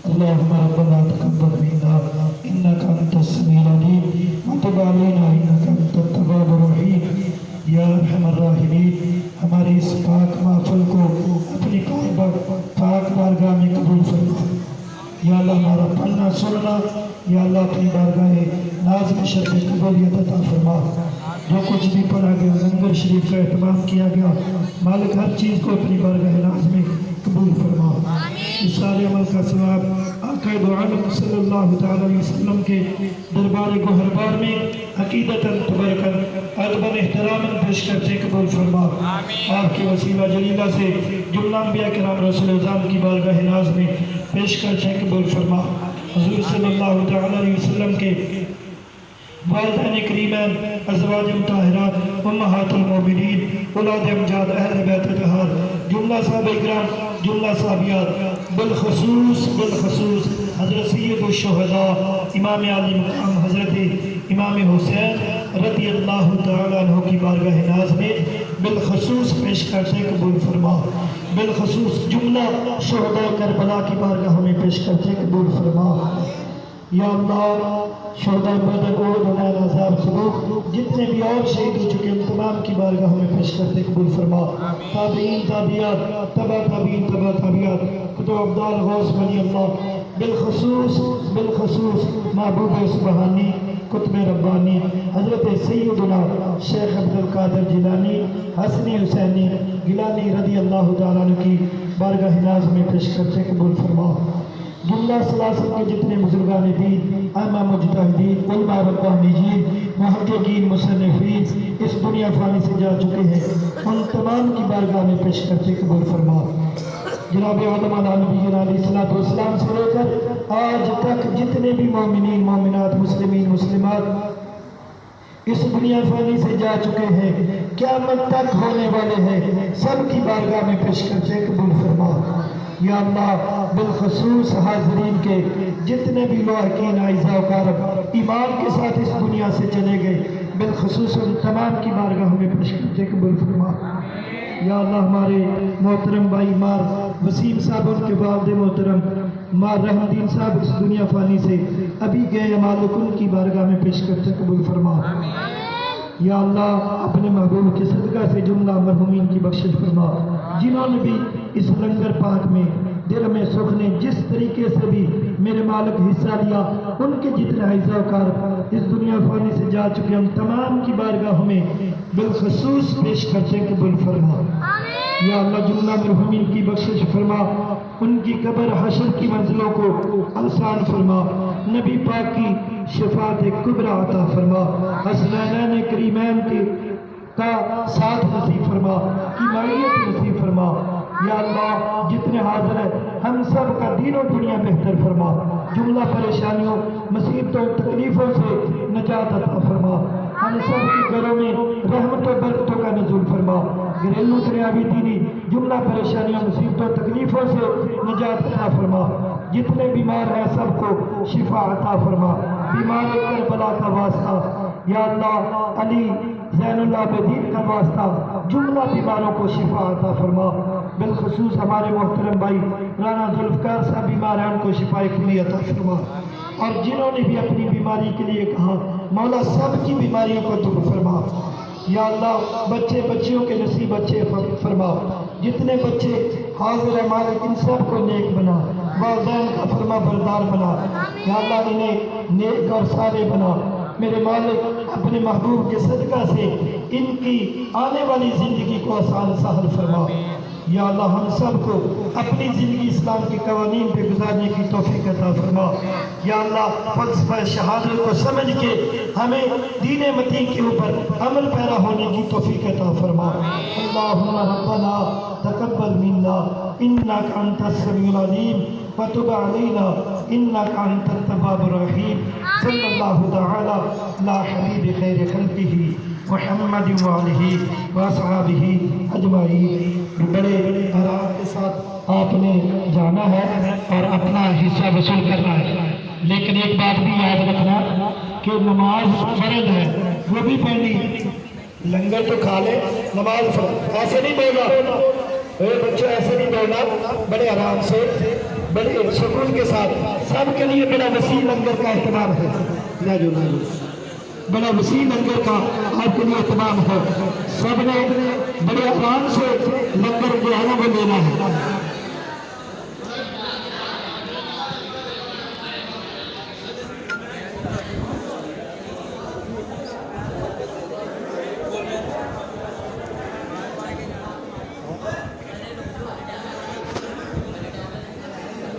اللهم ربنا تقبل منا إنك أنت السميع العليم وتب علينا إنك أنت التواب الرحيم یا ارحم الراحمین ہمارے اس پاک محفل کو اپنی پاک بارگاہ میں قبول فرما یا اللہ ہمارا پڑھنا سننا یا اللہ اپنی بارگاہ ناز میں شرف قبولیت عطا فرما جو کچھ بھی پڑھا گیا لنگر شریف کا اہتمام کیا گیا مالک ہر چیز کو اپنی بارگاہ ناز میں قبول فرما اس سارے عمل کا ثواب آقا دو عالم صلی اللہ تعالی علیہ وسلم کے دربار گوہربار میں عقیدتاً تبرکاً ادباً احتراماً پیش کرتے قبول فرما آپ کے وسیلہ جلیلہ سے جملہ انبیاء کرام رسول اعظم کی بارگاہ ناز میں پیش کرتے قبول فرما حضور صلی اللہ تعالی علیہ وسلم کے والدین کریمین ازواج مطہرات امہات المومنین اولاد امجاد اہل بیت اطہار جملہ صحابہ اکرام جملہ صحابیات بالخصوص حضرت سید الشہداء امام علی مقام حضرت امام حسین رضی اللہ تعالیٰ عنہ کی بارگاہ ناز میں بالخصوص پیش کرتے قبول فرما بالخصوص جملہ شہداء کربلا کی بارگاہ میں پیش کرتے قبول فرما یا اللہ شہداء بدر احد حنین عذاب خلوق جتنے بھی اور شہید ہو چکے ان تمام کی بارگاہ میں پیش کرتے قبول فرما تابعین تابعیات تبع تابعین تبع تابعیات کتب ابدال غوث ولی اللہ بالخصوص محبوب سبحانی قطب ربانی حضرت سیدنا شیخ عبدالقادر جیلانی حسنی حسینی گیلانی رضی اللہ تعالیٰ عنہ کی بارگاہ ناز میں پیش کرتے قبول فرما جملہ سلاسل کے جتنے بزرگان دین ائمہ مجتہدین علماء ربانیین محققین مصنفین اس دنیا فانی سے جا چکے ہیں ان تمام کی بارگاہ میں پیش کرتے قبول فرما جناب علماء نبی علیہ السلام سے لے کر آج تک جتنے بھی مومنین مومنات مسلمین مسلمات اس دنیا فانی سے جا چکے ہیں قیامت تک ہونے والے ہیں سب کی بارگاہ میں پیش کرتے قبول فرما یا اللہ بالخصوص حاضرین کے جتنے بھی لاحقین اعزاء و اقارب ایمان کے ساتھ اس دنیا سے چلے گئے بالخصوص ان تمام کی بارگاہ میں پیش کرتے قبول فرما یا اللہ ہمارے محترم بھائی مار وسیم صاحب ان کے والد محترم مار رحمدین صاحب اس دنیا فانی سے ابھی گئے مالک ان کی بارگاہ میں پیش کرتے قبول فرما یا اللہ اپنے محبوب کے صدقہ سے جملہ مرحومین کی بخشش فرما جنہوں نے بھی اس لنگر پاک میں دل میں سکھ نے جس طریقے سے بھی میرے مالک حصہ لیا ان کے جتنے اعزاء و اقارب اس دنیا فانی سے جا چکے ہم تمام کی بارگاہ میں بالخصوص پیش کرتے قبول فرما یا اللہ جملہ مرحومین کی بخشش فرما ان کی قبر حشر کی منزلوں کو آسان فرما نبی پاک کی شفاعت کبریٰ عطا فرما حسنین کریمین کا ساتھ نصیب فرما کی معیت نصیب فرما یا اللہ جتنے حاضر ہیں ہم سب کا دین و دنیا بہتر فرما جملہ پریشانیوں مصیبتوں تکلیفوں سے نجات عطا فرما ہم سب کے گھروں میں رحمت و برکتوں کا نزول فرما گھریلو دنیاوی دینی جملہ پریشانیوں مصیبتوں تکلیفوں سے نجات عطا فرما جتنے بیمار ہیں سب کو شفا عطا فرما بیمار کربلا کا واسطہ یا اللہ علی زین العابدین کا واسطہ جملہ بیماروں کو شفا عطا فرما بالخصوص ہمارے محترم بھائی رانا ذوالفقار صاحب بیمار ہیں ان کو شفا کلی عطا فرما اور جنہوں نے بھی اپنی بیماری کے لیے کہا مولا سب کی بیماریوں کو دور فرما یا اللہ بچے بچیوں کے نصیب اچھے فرما جتنے بچے حاضر ہیں مالک ان سب کو نیک بنا والدین کا فرما بردار بنا یا اللہ انہیں نیک اور سارے بنا میرے مالک اپنے محبوب کے صدقہ سے ان کی آنے والی زندگی کو آسان سہل فرما یا اللہ ہم سب کو اپنی زندگی اسلام کے قوانین پہ گزارنے کی توفیق عطا فرما یا اللہ فلسفہ شہادت کو سمجھ کے ہمیں دین متین کے اوپر عمل پیرا ہونے کی توفیق عطا فرما اللہم ربنا تقبل منا انک انت السمیع العلیم وتب علینا انک انت التواب الرحیم صلی اللہ تعالی علی حبیب خیر خلقہ محمد وآلہ واصحابہ اجمعین۔ بڑے آرام کے ساتھ آپ نے جانا ہے اور اپنا حصہ وصول کرنا ہے، لیکن ایک بات بھی یاد رکھنا کہ نماز فرض ہے وہ بھی پڑھنی، لنگر تو کھا لے نماز فرض ایسے نہیں بولنا، بچوں ایسے نہیں بولنا، بڑے آرام سے بڑے سکون کے ساتھ سب کے لیے بڑا وسیع لنگر کا اہتمام ہے، بڑا وسیع لنگر کا آپ کے لیے اہتمام ہے، سب نے بڑے آرام سے لنگر جو ہے وہ لینا ہے۔